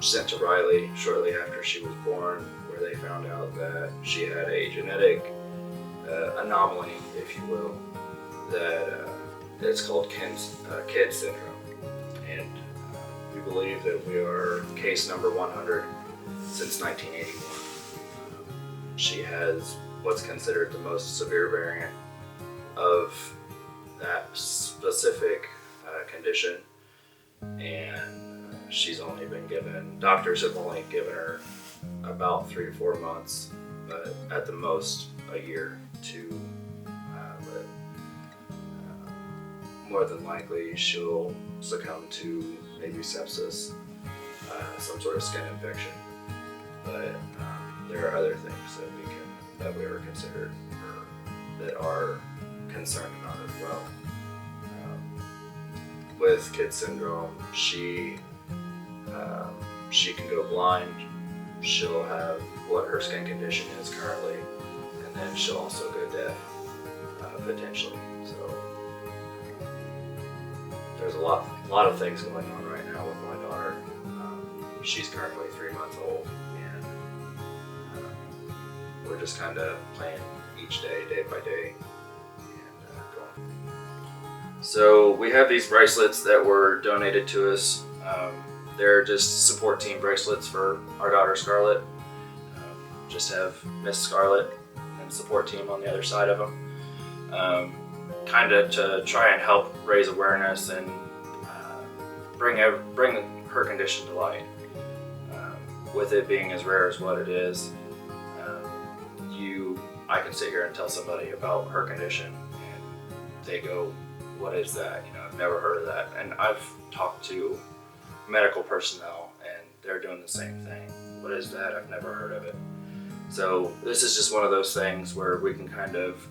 sent to Riley shortly after she was born, where they found out that she had a genetic anomaly, if you will, that it's called Kid syndrome. And we believe that we are case number 100 since 1981. She has what's considered the most severe variant of that specific condition, and doctors have only given her about 3 to 4 months, but at the most a year to live. More than likely she'll succumb to maybe sepsis, some sort of skin infection, but there are other things that we are considered or that are concerned about as well. With Kid syndrome, she can go blind. She'll have what her skin condition is currently, and then she'll also go deaf, potentially. So there's a lot of things going on right now with my daughter. She's currently 3 months old, and we're just kind of playing each day, day by day, and going. So we have these bracelets that were donated to us. They're just support team bracelets for our daughter Scarlett. Just have Miss Scarlett and support team on the other side of them. Kind of to try and help raise awareness and bring her condition to light. With it being as rare as what it is, I can sit here and tell somebody about her condition and they go, what is that? I've never heard of that. And I've talked to medical personnel and they're doing the same thing. What is that? I've never heard of it. So this is just one of those things where we can kind of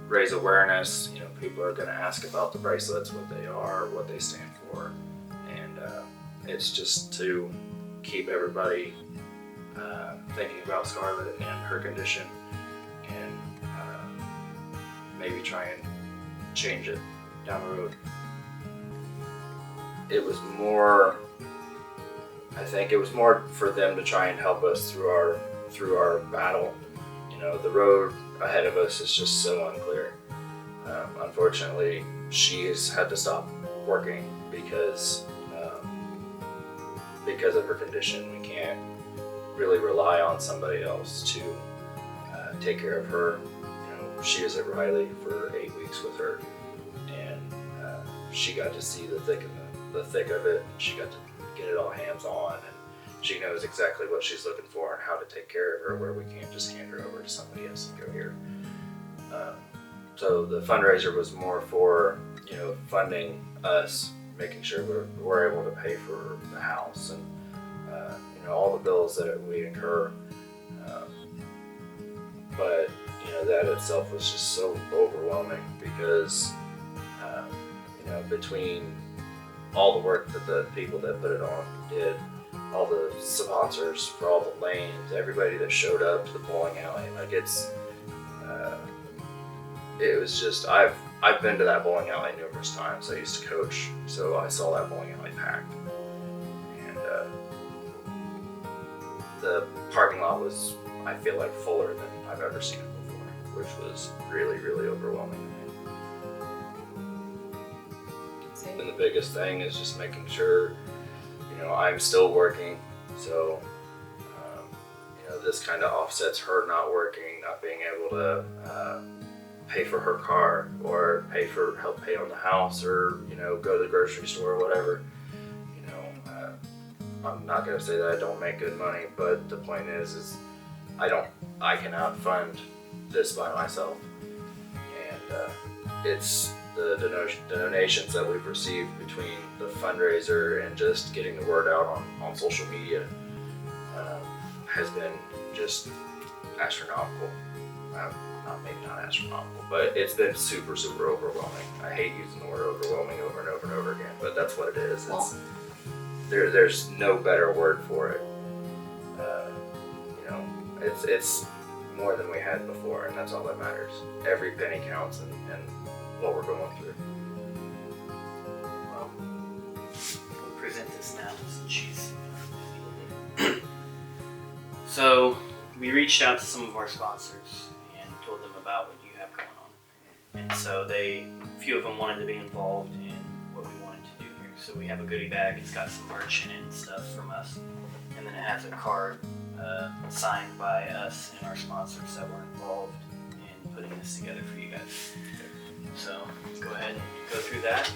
raise awareness. People are going to ask about the bracelets, what they are, what they stand for, and it's just to keep everybody thinking about Scarlett and her condition, and maybe try and change it down the road. I think it was more for them to try and help us through our battle. The road ahead of us is just so unclear. Unfortunately, she has had to stop working because of her condition. We can't really rely on somebody else to take care of her. She was at Riley for 8 weeks with her, and she got to see the thick of it. She got to get it all hands-on, and she knows exactly what she's looking for and how to take care of her, where we can't just hand her over to somebody else and go here. So the fundraiser was more for funding us, making sure we're able to pay for the house and all the bills that we incur. But that itself was just so overwhelming because between all the work that the people that put it on did, all the sponsors for all the lanes, everybody that showed up to the bowling alley, it was just, I've been to that bowling alley numerous times. I used to coach, so I saw that bowling alley packed, and the parking lot was, I feel like, fuller than I've ever seen it before, which was really, really overwhelming to me. And the biggest thing is just making sure, I'm still working, so this kind of offsets her not working, not being able to pay for her car or help pay on the house, or go to the grocery store or whatever. I'm not going to say that I don't make good money, but the point is I cannot fund this by myself, and it's the donations that we've received between the fundraiser and just getting the word out on social media has been just astronomical. Maybe not astronomical, but it's been super, super overwhelming. I hate using the word overwhelming over and over and over again, but that's what it is. There's no better word for it. It's more than we had before, and that's all that matters. Every penny counts and what we're going through. Well, we'll present this now since she's So we reached out to some of our sponsors and told them about what you have going on. And so a few of them wanted to be involved in what we wanted to do here. So we have a goodie bag. It's got some merch in it and stuff from us. And then it has a card signed by us and our sponsors that were involved in putting this together for you guys. So go ahead and go through that.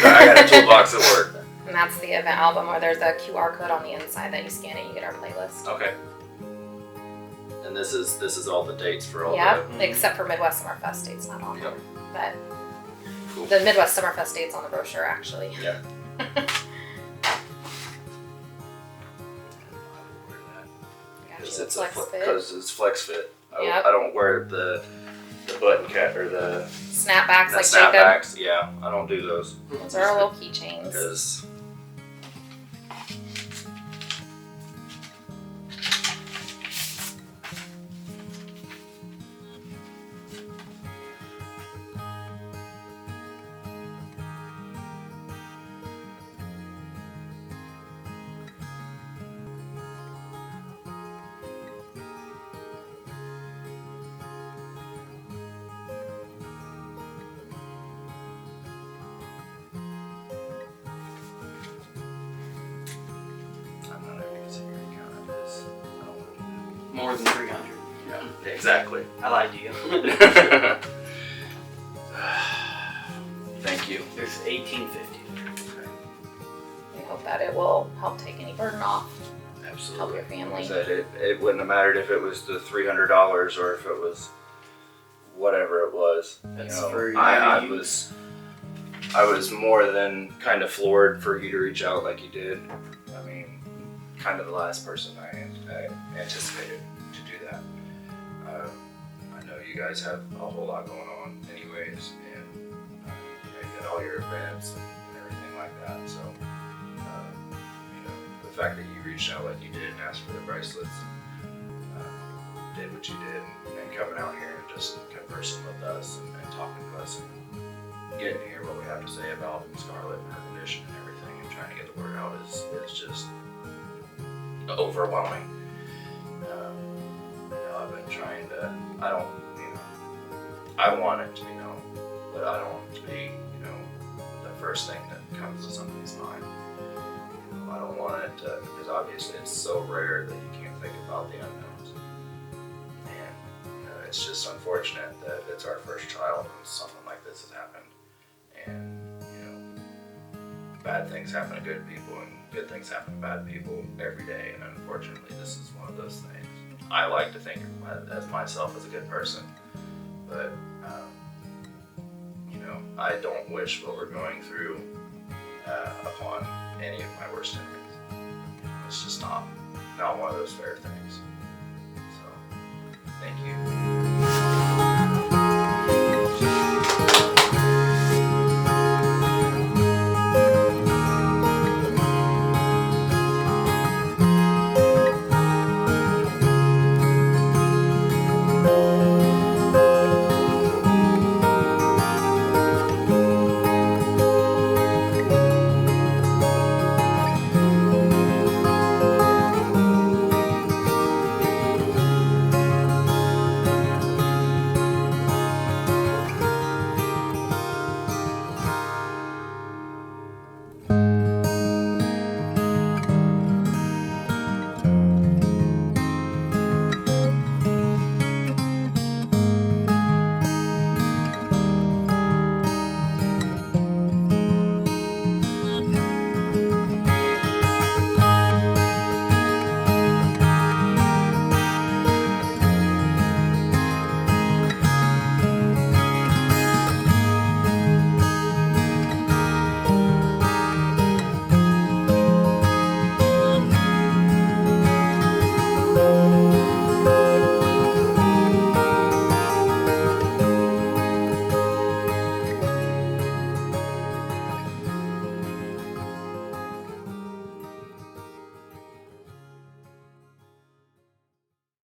I got a toolbox at work. And that's the event album where there's a QR code on the inside that you scan it, you get our playlist. Okay. And this is all the dates for all Yep, except for Midwest Summerfest dates not on there. Yep. But Cool. the Midwest Summerfest dates on the brochure actually. Yeah. Because it's it's flex fit. Yep. I don't wear the button cap or the Snapbacks like snapbacks. Yeah, I don't do those. Those are our little keychains. Because More than 300. yeah, exactly. I lied to you. Thank you. There's 1850. We hope that it will help take any burden off. Absolutely. Help your family. Like I said, it wouldn't have mattered if it was the $300 or if it was whatever it was. That's you know, for I was more than kind of floored for you to reach out like you did. I mean, kind of the last person I anticipated to do that. I know you guys have a whole lot going on anyways, and you know, you got all your events and everything like that. So, you know, the fact that you reached out like you did and asked for the bracelets, did what you did, and coming out here and just conversing with us and talking to us and getting to hear what we have to say about Scarlett and her condition and everything, and trying to get the word out is just overwhelming. You know, I've been trying to, I want it to be known, but I don't want it to be, you know, the first thing that comes to somebody's mind. You know, I don't want it to, because obviously it's so rare that you can't think about the unknowns. And, you know, it's just unfortunate that it's our first child and something like this has happened. And, you know, bad things happen to good people and good things happen to bad people every day, and unfortunately this is one of those things. I like to think of myself as a good person, but you know, I don't wish what we're going through upon any of my worst enemies. You know, it's just not one of those fair things. So, thank you.